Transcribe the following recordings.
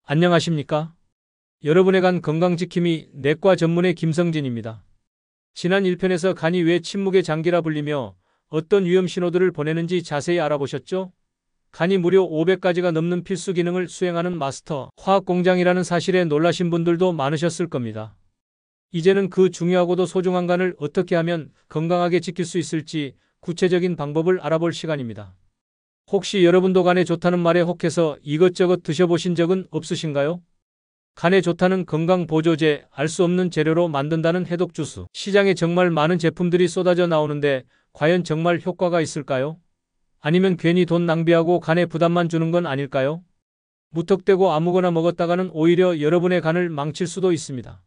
안녕하십니까? 여러분의 간 건강지킴이 내과 전문의 김성진입니다. 지난 1편에서 간이 왜 침묵의 장기라 불리며 어떤 위험 신호들을 보내는지 자세히 알아보셨죠? 간이 무려 500가지가 넘는 필수 기능을 수행하는 마스터 화학 공장이라는 사실에 놀라신 분들도 많으셨을 겁니다. 이제는 그 중요하고도 소중한 간을 어떻게 하면 건강하게 지킬 수 있을지 구체적인 방법을 알아볼 시간입니다. 혹시 여러분도 간에 좋다는 말에 혹해서 이것저것 드셔보신 적은 없으신가요? 간에 좋다는 건강보조제, 알 수 없는 재료로 만든다는 해독주스. 시장에 정말 많은 제품들이 쏟아져 나오는데 과연 정말 효과가 있을까요? 아니면 괜히 돈 낭비하고 간에 부담만 주는 건 아닐까요? 무턱대고 아무거나 먹었다가는 오히려 여러분의 간을 망칠 수도 있습니다.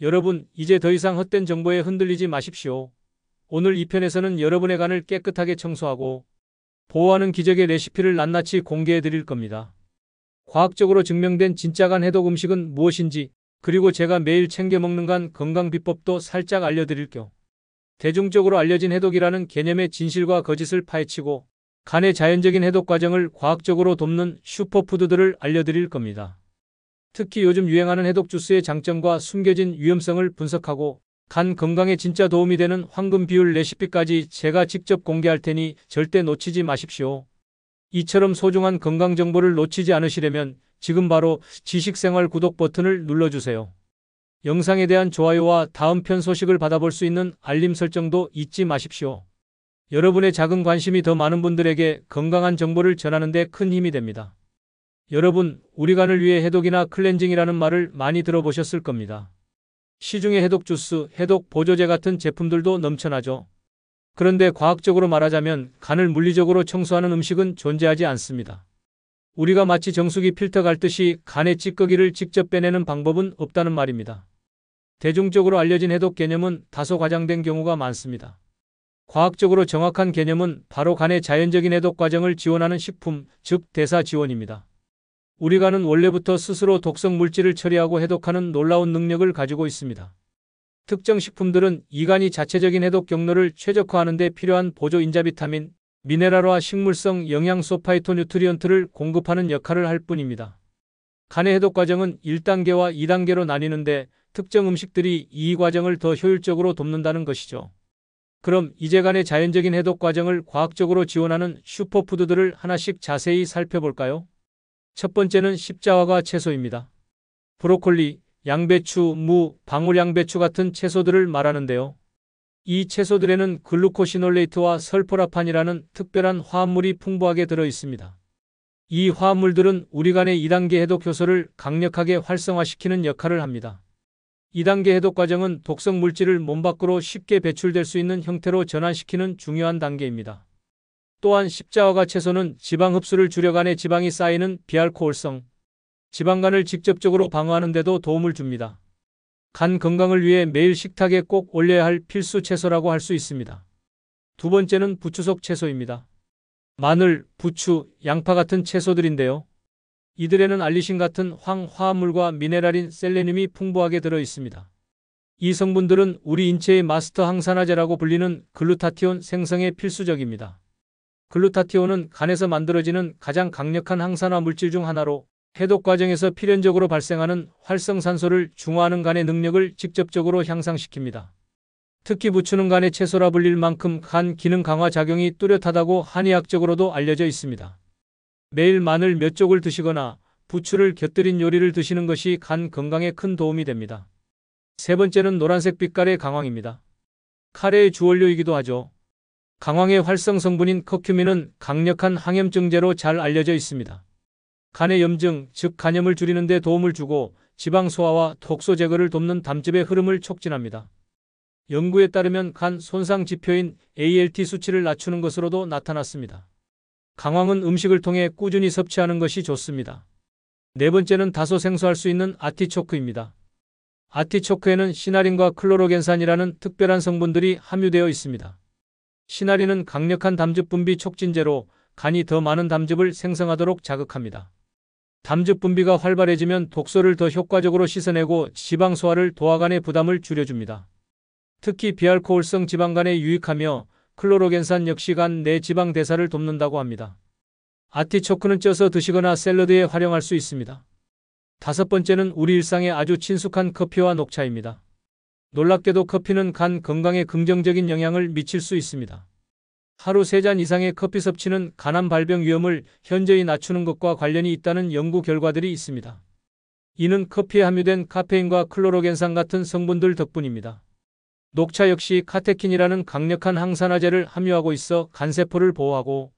여러분, 이제 더 이상 헛된 정보에 흔들리지 마십시오. 오늘 이 편에서는 여러분의 간을 깨끗하게 청소하고 보호하는 기적의 레시피를 낱낱이 공개해 드릴 겁니다. 과학적으로 증명된 진짜 간 해독 음식은 무엇인지, 그리고 제가 매일 챙겨 먹는 간 건강 비법도 살짝 알려드릴게요. 대중적으로 알려진 해독이라는 개념의 진실과 거짓을 파헤치고 간의 자연적인 해독 과정을 과학적으로 돕는 슈퍼푸드들을 알려드릴 겁니다. 특히 요즘 유행하는 해독 주스의 장점과 숨겨진 위험성을 분석하고 간 건강에 진짜 도움이 되는 황금 비율 레시피까지 제가 직접 공개할 테니 절대 놓치지 마십시오. 이처럼 소중한 건강 정보를 놓치지 않으시려면 지금 바로 지식생활 구독 버튼을 눌러주세요. 영상에 대한 좋아요와 다음 편 소식을 받아볼 수 있는 알림 설정도 잊지 마십시오. 여러분의 작은 관심이 더 많은 분들에게 건강한 정보를 전하는 데 큰 힘이 됩니다. 여러분, 우리 간을 위해 해독이나 클렌징이라는 말을 많이 들어보셨을 겁니다. 시중에 해독 주스, 해독 보조제 같은 제품들도 넘쳐나죠. 그런데 과학적으로 말하자면 간을 물리적으로 청소하는 음식은 존재하지 않습니다. 우리가 마치 정수기 필터 갈듯이 간의 찌꺼기를 직접 빼내는 방법은 없다는 말입니다. 대중적으로 알려진 해독 개념은 다소 과장된 경우가 많습니다. 과학적으로 정확한 개념은 바로 간의 자연적인 해독 과정을 지원하는 식품, 즉 대사 지원입니다. 우리 간은 원래부터 스스로 독성 물질을 처리하고 해독하는 놀라운 능력을 가지고 있습니다. 특정 식품들은 이 간이 자체적인 해독 경로를 최적화하는 데 필요한 보조 인자비타민, 미네랄화 식물성 영양소 파이토뉴트리언트를 공급하는 역할을 할 뿐입니다. 간의 해독 과정은 1단계와 2단계로 나뉘는데 특정 음식들이 이 과정을 더 효율적으로 돕는다는 것이죠. 그럼 이제 간의 자연적인 해독 과정을 과학적으로 지원하는 슈퍼푸드들을 하나씩 자세히 살펴볼까요? 첫 번째는 십자화과 채소입니다. 브로콜리, 양배추, 무, 방울양배추 같은 채소들을 말하는데요. 이 채소들에는 글루코시놀레이트와 설포라판이라는 특별한 화합물이 풍부하게 들어 있습니다. 이 화합물들은 우리 간의 2단계 해독 효소를 강력하게 활성화시키는 역할을 합니다. 2단계 해독 과정은 독성 물질을 몸 밖으로 쉽게 배출될 수 있는 형태로 전환시키는 중요한 단계입니다. 또한 십자화과 채소는 지방 흡수를 줄여 간에 지방이 쌓이는 비알코올성 지방간을 직접적으로 방어하는 데도 도움을 줍니다. 간 건강을 위해 매일 식탁에 꼭 올려야 할 필수 채소라고 할 수 있습니다. 두 번째는 부추 속 채소입니다. 마늘, 부추, 양파 같은 채소들인데요. 이들에는 알리신 같은 황화합물과 미네랄인 셀레늄이 풍부하게 들어 있습니다. 이 성분들은 우리 인체의 마스터 항산화제라고 불리는 글루타티온 생성에 필수적입니다. 글루타티온은 간에서 만들어지는 가장 강력한 항산화 물질 중 하나로 해독 과정에서 필연적으로 발생하는 활성산소를 중화하는 간의 능력을 직접적으로 향상시킵니다. 특히 부추는 간의 채소라 불릴 만큼 간 기능 강화 작용이 뚜렷하다고 한의학적으로도 알려져 있습니다. 매일 마늘 몇 쪽을 드시거나 부추를 곁들인 요리를 드시는 것이 간 건강에 큰 도움이 됩니다. 세 번째는 노란색 빛깔의 강황입니다. 카레의 주원료이기도 하죠. 강황의 활성 성분인 커큐민은 강력한 항염증제로 잘 알려져 있습니다. 간의 염증, 즉 간염을 줄이는 데 도움을 주고 지방 소화와 독소 제거를 돕는 담즙의 흐름을 촉진합니다. 연구에 따르면 간 손상 지표인 ALT 수치를 낮추는 것으로도 나타났습니다. 강황은 음식을 통해 꾸준히 섭취하는 것이 좋습니다. 네 번째는 다소 생소할 수 있는 아티초크입니다. 아티초크에는 시나린과 클로로겐산이라는 특별한 성분들이 함유되어 있습니다. 시나린은 강력한 담즙 분비 촉진제로 간이 더 많은 담즙을 생성하도록 자극합니다. 담즙 분비가 활발해지면 독소를 더 효과적으로 씻어내고 지방 소화를 도와 간의 부담을 줄여줍니다. 특히 비알코올성 지방간에 유익하며 클로로겐산 역시 간 내 지방 대사를 돕는다고 합니다. 아티초크는 쪄서 드시거나 샐러드에 활용할 수 있습니다. 5번째는 우리 일상에 아주 친숙한 커피와 녹차입니다. 놀랍게도 커피는 간 건강에 긍정적인 영향을 미칠 수 있습니다. 하루 3잔 이상의 커피 섭취는 간암 발병 위험을 현저히 낮추는 것과 관련이 있다는 연구 결과들이 있습니다. 이는 커피에 함유된 카페인과 클로로겐산 같은 성분들 덕분입니다. 녹차 역시 카테킨이라는 강력한 항산화제를 함유하고 있어 간세포를 보호하고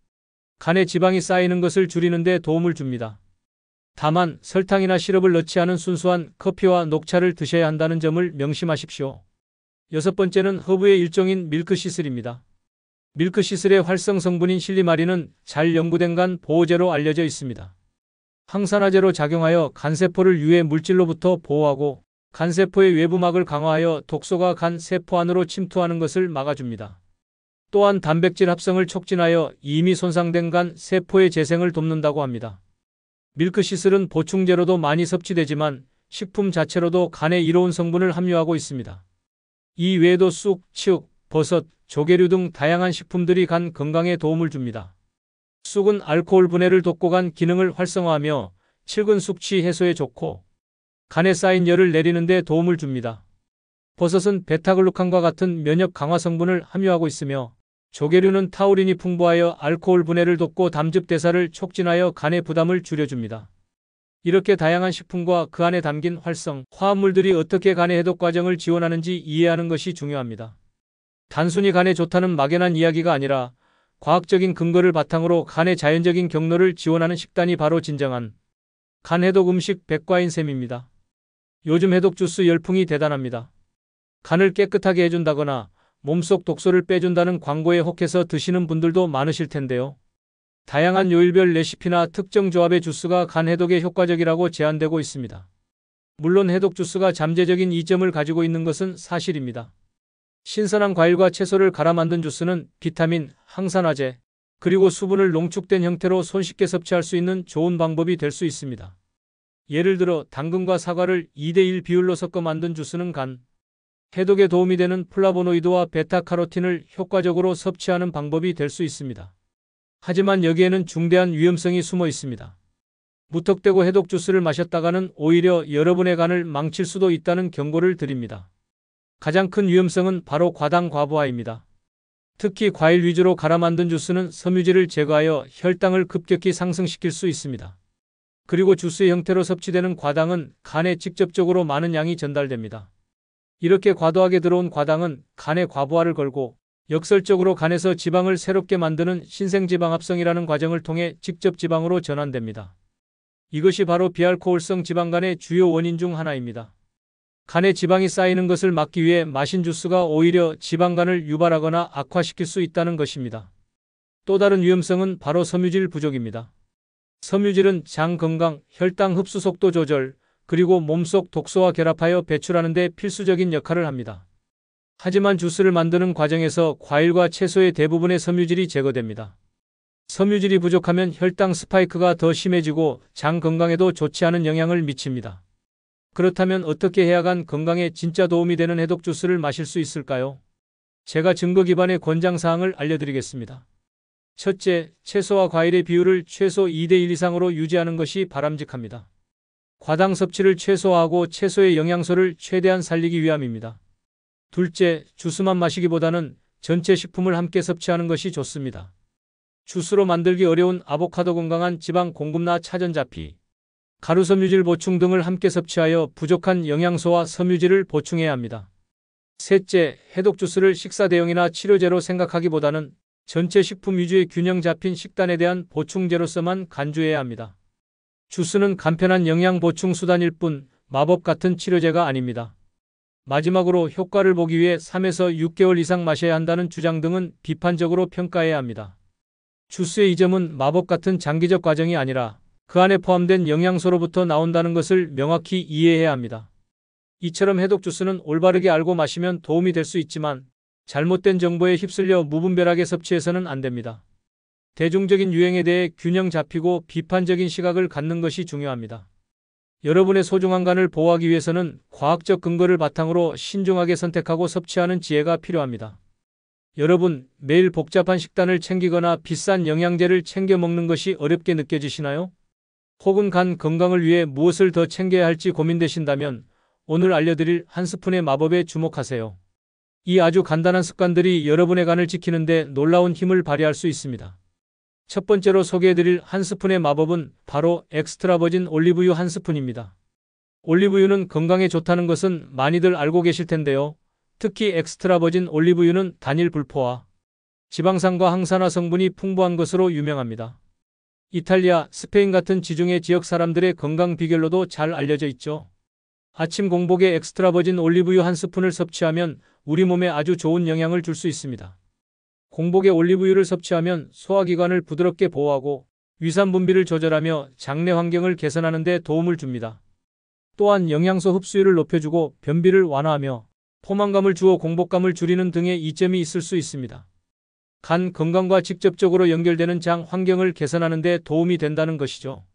간에 지방이 쌓이는 것을 줄이는 데 도움을 줍니다. 다만 설탕이나 시럽을 넣지 않은 순수한 커피와 녹차를 드셔야 한다는 점을 명심하십시오. 6번째는 허브의 일종인 밀크시슬입니다. 밀크시슬의 활성 성분인 실리마린은 잘 연구된 간 보호제로 알려져 있습니다. 항산화제로 작용하여 간세포를 유해 물질로부터 보호하고 간세포의 외부막을 강화하여 독소가 간 세포 안으로 침투하는 것을 막아줍니다. 또한 단백질 합성을 촉진하여 이미 손상된 간 세포의 재생을 돕는다고 합니다. 밀크시슬은 보충제로도 많이 섭취되지만 식품 자체로도 간에 이로운 성분을 함유하고 있습니다. 이 외에도 쑥, 치욱, 버섯, 조개류 등 다양한 식품들이 간 건강에 도움을 줍니다. 쑥은 알코올 분해를 돕고 간 기능을 활성화하며 칠근 숙취 해소에 좋고 간에 쌓인 열을 내리는 데 도움을 줍니다. 버섯은 베타글루칸과 같은 면역 강화 성분을 함유하고 있으며 조개류는 타우린이 풍부하여 알코올 분해를 돕고 담즙 대사를 촉진하여 간의 부담을 줄여줍니다. 이렇게 다양한 식품과 그 안에 담긴 활성, 화합물들이 어떻게 간의 해독 과정을 지원하는지 이해하는 것이 중요합니다. 단순히 간에 좋다는 막연한 이야기가 아니라 과학적인 근거를 바탕으로 간의 자연적인 경로를 지원하는 식단이 바로 진정한 간 해독 음식 백과인 셈입니다. 요즘 해독 주스 열풍이 대단합니다. 간을 깨끗하게 해준다거나 몸속 독소를 빼준다는 광고에 혹해서 드시는 분들도 많으실 텐데요. 다양한 요일별 레시피나 특정 조합의 주스가 간 해독에 효과적이라고 제안되고 있습니다. 물론 해독 주스가 잠재적인 이점을 가지고 있는 것은 사실입니다. 신선한 과일과 채소를 갈아 만든 주스는 비타민, 항산화제, 그리고 수분을 농축된 형태로 손쉽게 섭취할 수 있는 좋은 방법이 될 수 있습니다. 예를 들어 당근과 사과를 2:1 비율로 섞어 만든 주스는 간 해독에 도움이 되는 플라보노이드와 베타카로틴을 효과적으로 섭취하는 방법이 될 수 있습니다. 하지만 여기에는 중대한 위험성이 숨어 있습니다. 무턱대고 해독 주스를 마셨다가는 오히려 여러분의 간을 망칠 수도 있다는 경고를 드립니다. 가장 큰 위험성은 바로 과당 과부하입니다. 특히 과일 위주로 갈아 만든 주스는 섬유질을 제거하여 혈당을 급격히 상승시킬 수 있습니다. 그리고 주스의 형태로 섭취되는 과당은 간에 직접적으로 많은 양이 전달됩니다. 이렇게 과도하게 들어온 과당은 간에 과부하를 걸고 역설적으로 간에서 지방을 새롭게 만드는 신생지방합성이라는 과정을 통해 직접 지방으로 전환됩니다. 이것이 바로 비알코올성 지방간의 주요 원인 중 하나입니다. 간에 지방이 쌓이는 것을 막기 위해 마신 주스가 오히려 지방간을 유발하거나 악화시킬 수 있다는 것입니다. 또 다른 위험성은 바로 섬유질 부족입니다. 섬유질은 장 건강, 혈당 흡수 속도 조절, 그리고 몸속 독소와 결합하여 배출하는 데 필수적인 역할을 합니다. 하지만 주스를 만드는 과정에서 과일과 채소의 대부분의 섬유질이 제거됩니다. 섬유질이 부족하면 혈당 스파이크가 더 심해지고 장 건강에도 좋지 않은 영향을 미칩니다. 그렇다면 어떻게 해야 간 건강에 진짜 도움이 되는 해독 주스를 마실 수 있을까요? 제가 증거 기반의 권장사항을 알려드리겠습니다. 첫째, 채소와 과일의 비율을 최소 2:1 이상으로 유지하는 것이 바람직합니다. 과당 섭취를 최소화하고 채소의 영양소를 최대한 살리기 위함입니다. 둘째, 주스만 마시기보다는 전체 식품을 함께 섭취하는 것이 좋습니다. 주스로 만들기 어려운 아보카도 건강한 지방 공급나 차전자피, 가루 섬유질 보충 등을 함께 섭취하여 부족한 영양소와 섬유질을 보충해야 합니다. 셋째, 해독 주스를 식사 대용이나 치료제로 생각하기보다는 전체 식품 위주의 균형 잡힌 식단에 대한 보충제로서만 간주해야 합니다. 주스는 간편한 영양 보충 수단일 뿐 마법 같은 치료제가 아닙니다. 마지막으로 효과를 보기 위해 3에서 6개월 이상 마셔야 한다는 주장 등은 비판적으로 평가해야 합니다. 주스의 이 점은 마법 같은 장기적 과정이 아니라 그 안에 포함된 영양소로부터 나온다는 것을 명확히 이해해야 합니다. 이처럼 해독 주스는 올바르게 알고 마시면 도움이 될 수 있지만 잘못된 정보에 휩쓸려 무분별하게 섭취해서는 안 됩니다. 대중적인 유행에 대해 균형 잡히고 비판적인 시각을 갖는 것이 중요합니다. 여러분의 소중한 간을 보호하기 위해서는 과학적 근거를 바탕으로 신중하게 선택하고 섭취하는 지혜가 필요합니다. 여러분, 매일 복잡한 식단을 챙기거나 비싼 영양제를 챙겨 먹는 것이 어렵게 느껴지시나요? 혹은 간 건강을 위해 무엇을 더 챙겨야 할지 고민되신다면 오늘 알려드릴 한 스푼의 마법에 주목하세요. 이 아주 간단한 습관들이 여러분의 간을 지키는데 놀라운 힘을 발휘할 수 있습니다. 첫 번째로 소개해드릴 한 스푼의 마법은 바로 엑스트라 버진 올리브유 한 스푼입니다. 올리브유는 건강에 좋다는 것은 많이들 알고 계실 텐데요. 특히 엑스트라 버진 올리브유는 단일 불포화, 지방산과 항산화 성분이 풍부한 것으로 유명합니다. 이탈리아, 스페인 같은 지중해 지역 사람들의 건강 비결로도 잘 알려져 있죠. 아침 공복에 엑스트라 버진 올리브유 한 스푼을 섭취하면 우리 몸에 아주 좋은 영향을 줄 수 있습니다. 공복에 올리브유를 섭취하면 소화기관을 부드럽게 보호하고 위산 분비를 조절하며 장내 환경을 개선하는 데 도움을 줍니다. 또한 영양소 흡수율을 높여주고 변비를 완화하며 포만감을 주어 공복감을 줄이는 등의 이점이 있을 수 있습니다. 간 건강과 직접적으로 연결되는 장 환경을 개선하는 데 도움이 된다는 것이죠.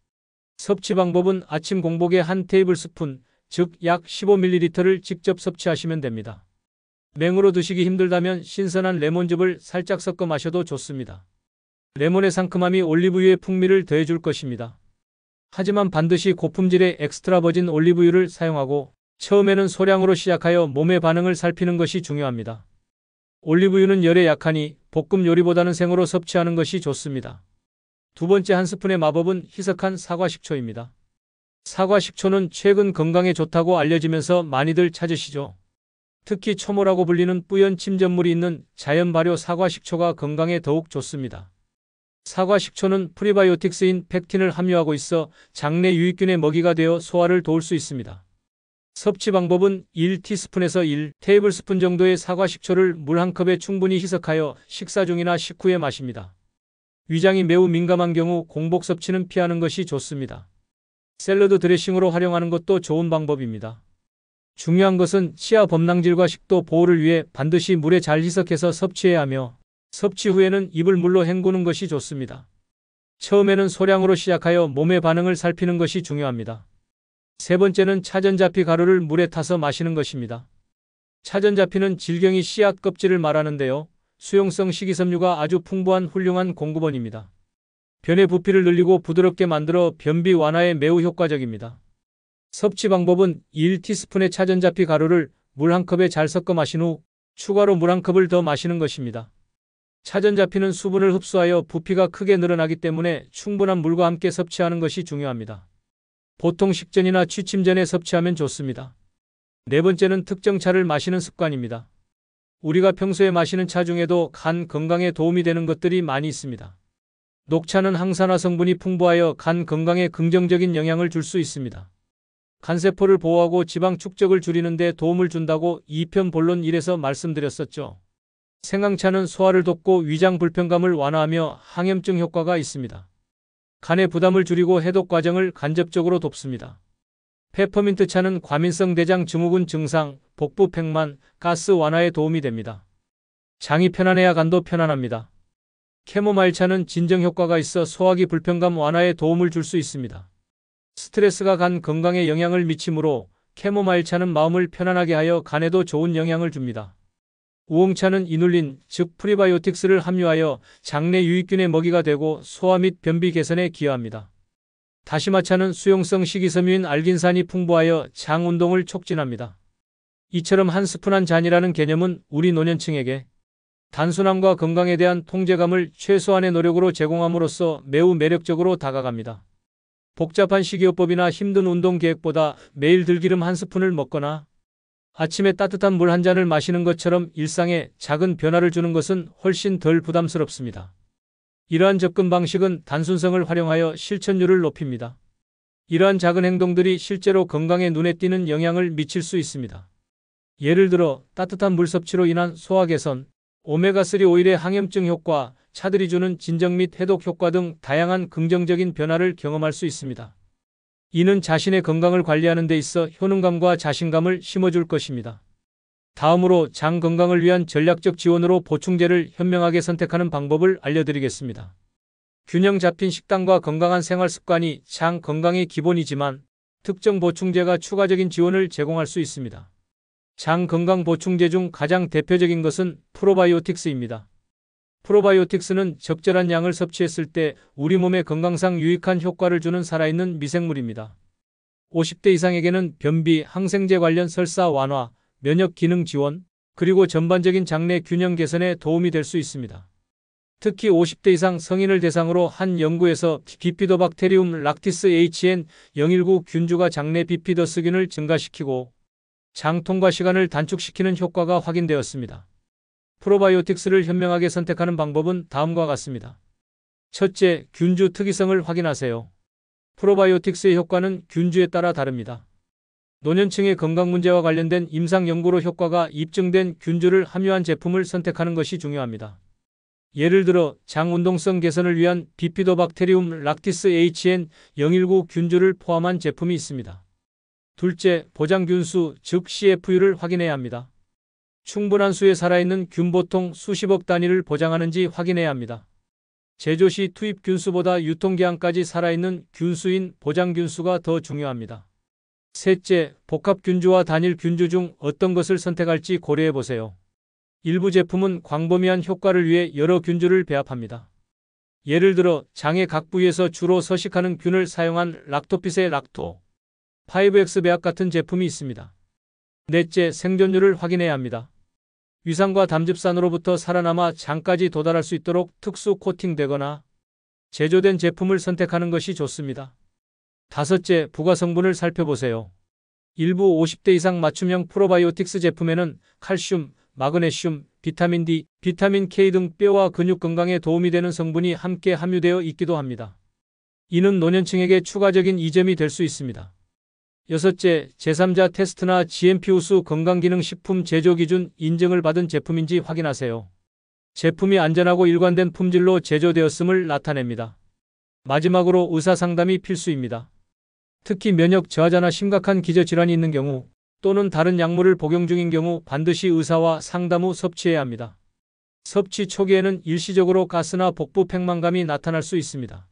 섭취 방법은 아침 공복에 한 테이블스푼, 즉 약 15ml를 직접 섭취하시면 됩니다. 맹으로 드시기 힘들다면 신선한 레몬즙을 살짝 섞어 마셔도 좋습니다. 레몬의 상큼함이 올리브유의 풍미를 더해줄 것입니다. 하지만 반드시 고품질의 엑스트라 버진 올리브유를 사용하고 처음에는 소량으로 시작하여 몸의 반응을 살피는 것이 중요합니다. 올리브유는 열에 약하니 볶음 요리보다는 생으로 섭취하는 것이 좋습니다. 두 번째 한 스푼의 마법은 희석한 사과 식초입니다. 사과 식초는 최근 건강에 좋다고 알려지면서 많이들 찾으시죠. 특히 초모라고 불리는 뿌연 침전물이 있는 자연 발효 사과 식초가 건강에 더욱 좋습니다. 사과 식초는 프리바이오틱스인 펙틴을 함유하고 있어 장내 유익균의 먹이가 되어 소화를 도울 수 있습니다. 섭취 방법은 1티스푼에서 1테이블스푼 정도의 사과 식초를 물 한 컵에 충분히 희석하여 식사 중이나 식후에 마십니다. 위장이 매우 민감한 경우 공복 섭취는 피하는 것이 좋습니다. 샐러드 드레싱으로 활용하는 것도 좋은 방법입니다. 중요한 것은 치아 범랑질과 식도 보호를 위해 반드시 물에 잘 희석해서 섭취해야 하며 섭취 후에는 입을 물로 헹구는 것이 좋습니다. 처음에는 소량으로 시작하여 몸의 반응을 살피는 것이 중요합니다. 세 번째는 차전자피 가루를 물에 타서 마시는 것입니다. 차전자피는 질경이 씨앗 껍질을 말하는데요. 수용성 식이섬유가 아주 풍부한 훌륭한 공급원입니다. 변의 부피를 늘리고 부드럽게 만들어 변비 완화에 매우 효과적입니다. 섭취 방법은 1티스푼의 차전자피 가루를 물 한 컵에 잘 섞어 마신 후 추가로 물 한 컵을 더 마시는 것입니다. 차전자피는 수분을 흡수하여 부피가 크게 늘어나기 때문에 충분한 물과 함께 섭취하는 것이 중요합니다. 보통 식전이나 취침 전에 섭취하면 좋습니다. 네 번째는 특정 차를 마시는 습관입니다. 우리가 평소에 마시는 차 중에도 간 건강에 도움이 되는 것들이 많이 있습니다. 녹차는 항산화 성분이 풍부하여 간 건강에 긍정적인 영향을 줄 수 있습니다. 간세포를 보호하고 지방 축적을 줄이는 데 도움을 준다고 2편 본론 1에서 말씀드렸었죠. 생강차는 소화를 돕고 위장 불편감을 완화하며 항염증 효과가 있습니다. 간의 부담을 줄이고 해독 과정을 간접적으로 돕습니다. 페퍼민트 차는 과민성 대장 증후군 증상, 복부 팽만, 가스 완화에 도움이 됩니다. 장이 편안해야 간도 편안합니다. 캐모마일 차는 진정 효과가 있어 소화기 불편감 완화에 도움을 줄 수 있습니다. 스트레스가 간 건강에 영향을 미치므로 캐모마일 차는 마음을 편안하게 하여 간에도 좋은 영향을 줍니다. 우엉차는 이눌린, 즉 프리바이오틱스를 함유하여 장내 유익균의 먹이가 되고 소화 및 변비 개선에 기여합니다. 다시마차는 수용성 식이섬유인 알긴산이 풍부하여 장 운동을 촉진합니다. 이처럼 한 스푼 한 잔이라는 개념은 우리 노년층에게 단순함과 건강에 대한 통제감을 최소한의 노력으로 제공함으로써 매우 매력적으로 다가갑니다. 복잡한 식이요법이나 힘든 운동 계획보다 매일 들기름 한 스푼을 먹거나 아침에 따뜻한 물 한 잔을 마시는 것처럼 일상에 작은 변화를 주는 것은 훨씬 덜 부담스럽습니다. 이러한 접근 방식은 단순성을 활용하여 실천율을 높입니다. 이러한 작은 행동들이 실제로 건강에 눈에 띄는 영향을 미칠 수 있습니다. 예를 들어 따뜻한 물 섭취로 인한 소화 개선, 오메가3 오일의 항염증 효과, 차들이 주는 진정 및 해독 효과 등 다양한 긍정적인 변화를 경험할 수 있습니다. 이는 자신의 건강을 관리하는 데 있어 효능감과 자신감을 심어줄 것입니다. 다음으로 장 건강을 위한 전략적 지원으로 보충제를 현명하게 선택하는 방법을 알려드리겠습니다. 균형 잡힌 식단과 건강한 생활 습관이 장 건강의 기본이지만 특정 보충제가 추가적인 지원을 제공할 수 있습니다. 장 건강 보충제 중 가장 대표적인 것은 프로바이오틱스입니다. 프로바이오틱스는 적절한 양을 섭취했을 때 우리 몸에 건강상 유익한 효과를 주는 살아있는 미생물입니다. 50대 이상에게는 변비, 항생제 관련 설사 완화, 면역 기능 지원, 그리고 전반적인 장내 균형 개선에 도움이 될 수 있습니다. 특히 50대 이상 성인을 대상으로 한 연구에서 비피도박테리움 락티스 HN019 균주가 장내 비피더스균을 증가시키고 장 통과 시간을 단축시키는 효과가 확인되었습니다. 프로바이오틱스를 현명하게 선택하는 방법은 다음과 같습니다. 첫째, 균주 특이성을 확인하세요. 프로바이오틱스의 효과는 균주에 따라 다릅니다. 노년층의 건강 문제와 관련된 임상 연구로 효과가 입증된 균주를 함유한 제품을 선택하는 것이 중요합니다. 예를 들어 장 운동성 개선을 위한 비피도박테리움 락티스 HN019 균주를 포함한 제품이 있습니다. 둘째, 보장균수 즉 CFU를 확인해야 합니다. 충분한 수의 살아있는 균 보통 수십억 단위를 보장하는지 확인해야 합니다. 제조 시 투입 균수보다 유통기한까지 살아있는 균수인 보장균수가 더 중요합니다. 셋째, 복합균주와 단일균주 중 어떤 것을 선택할지 고려해보세요. 일부 제품은 광범위한 효과를 위해 여러 균주를 배합합니다. 예를 들어 장의 각 부위에서 주로 서식하는 균을 사용한 락토핏의 락토, 5X 배합 같은 제품이 있습니다. 넷째, 생존율을 확인해야 합니다. 위산과 담즙산으로부터 살아남아 장까지 도달할 수 있도록 특수 코팅되거나 제조된 제품을 선택하는 것이 좋습니다. 다섯째, 부가 성분을 살펴보세요. 일부 50대 이상 맞춤형 프로바이오틱스 제품에는 칼슘, 마그네슘, 비타민 D, 비타민 K 등 뼈와 근육 건강에 도움이 되는 성분이 함께 함유되어 있기도 합니다. 이는 노년층에게 추가적인 이점이 될 수 있습니다. 여섯째, 제3자 테스트나 GMP 우수 건강기능식품 제조기준 인증을 받은 제품인지 확인하세요. 제품이 안전하고 일관된 품질로 제조되었음을 나타냅니다. 마지막으로 의사상담이 필수입니다. 특히 면역 저하자나 심각한 기저질환이 있는 경우 또는 다른 약물을 복용 중인 경우 반드시 의사와 상담 후 섭취해야 합니다. 섭취 초기에는 일시적으로 가스나 복부 팽만감이 나타날 수 있습니다.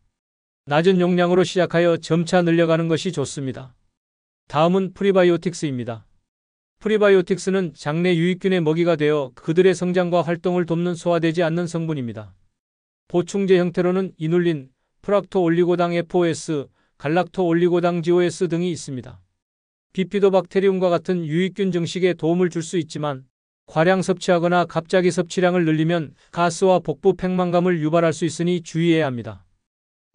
낮은 용량으로 시작하여 점차 늘려가는 것이 좋습니다. 다음은 프리바이오틱스입니다. 프리바이오틱스는 장내 유익균의 먹이가 되어 그들의 성장과 활동을 돕는 소화되지 않는 성분입니다. 보충제 형태로는 이눌린, 프락토올리고당 FOS, 갈락토올리고당 GOS 등이 있습니다. 비피도박테리움과 같은 유익균 증식에 도움을 줄 수 있지만 과량 섭취하거나 갑자기 섭취량을 늘리면 가스와 복부 팽만감을 유발할 수 있으니 주의해야 합니다.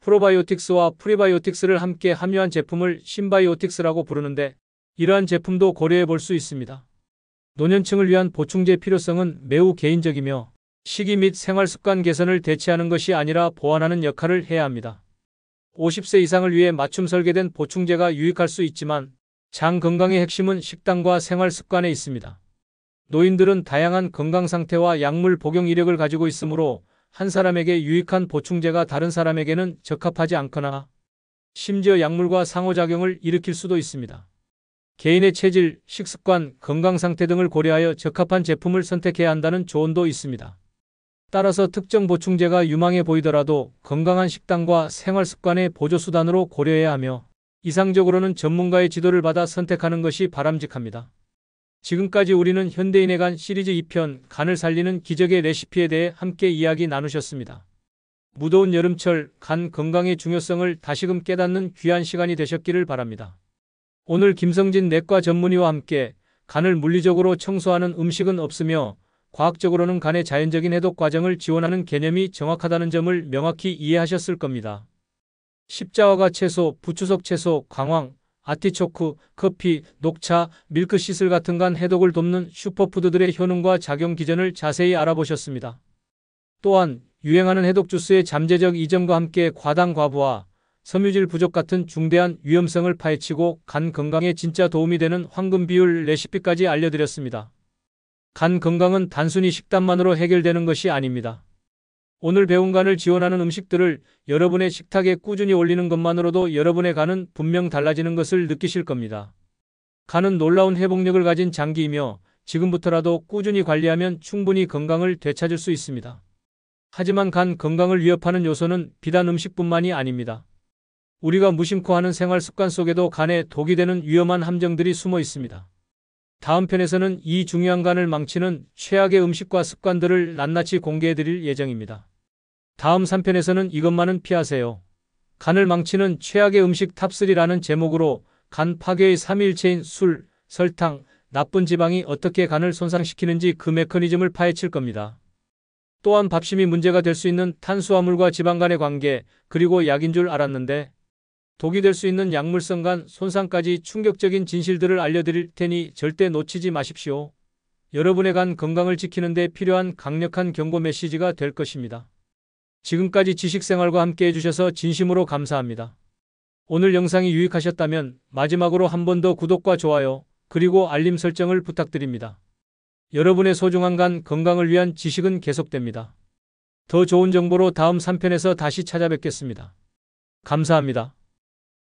프로바이오틱스와 프리바이오틱스를 함께 함유한 제품을 신바이오틱스라고 부르는데 이러한 제품도 고려해 볼 수 있습니다. 노년층을 위한 보충제 필요성은 매우 개인적이며 식이 및 생활습관 개선을 대체하는 것이 아니라 보완하는 역할을 해야 합니다. 50세 이상을 위해 맞춤 설계된 보충제가 유익할 수 있지만 장 건강의 핵심은 식단과 생활습관에 있습니다. 노인들은 다양한 건강 상태와 약물 복용 이력을 가지고 있으므로 한 사람에게 유익한 보충제가 다른 사람에게는 적합하지 않거나 심지어 약물과 상호작용을 일으킬 수도 있습니다. 개인의 체질, 식습관, 건강 상태 등을 고려하여 적합한 제품을 선택해야 한다는 조언도 있습니다. 따라서 특정 보충제가 유망해 보이더라도 건강한 식단과 생활습관의 보조수단으로 고려해야 하며 이상적으로는 전문가의 지도를 받아 선택하는 것이 바람직합니다. 지금까지 우리는 현대인의 간 시리즈 2편 간을 살리는 기적의 레시피에 대해 함께 이야기 나누셨습니다. 무더운 여름철 간 건강의 중요성을 다시금 깨닫는 귀한 시간이 되셨기를 바랍니다. 오늘 김성진 내과 전문의와 함께 간을 물리적으로 청소하는 음식은 없으며 과학적으로는 간의 자연적인 해독 과정을 지원하는 개념이 정확하다는 점을 명확히 이해하셨을 겁니다. 십자화가 채소, 부추석 채소, 광황, 아티초크, 커피, 녹차, 밀크시슬 같은 간 해독을 돕는 슈퍼푸드들의 효능과 작용 기전을 자세히 알아보셨습니다. 또한 유행하는 해독 주스의 잠재적 이점과 함께 과당 과부하, 섬유질 부족 같은 중대한 위험성을 파헤치고 간 건강에 진짜 도움이 되는 황금 비율 레시피까지 알려드렸습니다. 간 건강은 단순히 식단만으로 해결되는 것이 아닙니다. 오늘 배운 간을 지원하는 음식들을 여러분의 식탁에 꾸준히 올리는 것만으로도 여러분의 간은 분명 달라지는 것을 느끼실 겁니다. 간은 놀라운 회복력을 가진 장기이며 지금부터라도 꾸준히 관리하면 충분히 건강을 되찾을 수 있습니다. 하지만 간 건강을 위협하는 요소는 비단 음식뿐만이 아닙니다. 우리가 무심코 하는 생활 습관 속에도 간에 독이 되는 위험한 함정들이 숨어 있습니다. 다음 편에서는 이 중요한 간을 망치는 최악의 음식과 습관들을 낱낱이 공개해드릴 예정입니다. 다음 3편에서는 이것만은 피하세요. 간을 망치는 최악의 음식 탑3라는 제목으로 간 파괴의 삼위일체인 술, 설탕, 나쁜 지방이 어떻게 간을 손상시키는지 그 메커니즘을 파헤칠 겁니다. 또한 밥심이 문제가 될 수 있는 탄수화물과 지방 간의 관계, 그리고 약인 줄 알았는데 독이 될 수 있는 약물성 간 손상까지 충격적인 진실들을 알려드릴 테니 절대 놓치지 마십시오. 여러분의 간 건강을 지키는 데 필요한 강력한 경고 메시지가 될 것입니다. 지금까지 지식생활과 함께 해주셔서 진심으로 감사합니다. 오늘 영상이 유익하셨다면 마지막으로 한 번 더 구독과 좋아요, 그리고 알림 설정을 부탁드립니다. 여러분의 소중한 간 건강을 위한 지식은 계속됩니다. 더 좋은 정보로 다음 3편에서 다시 찾아뵙겠습니다. 감사합니다.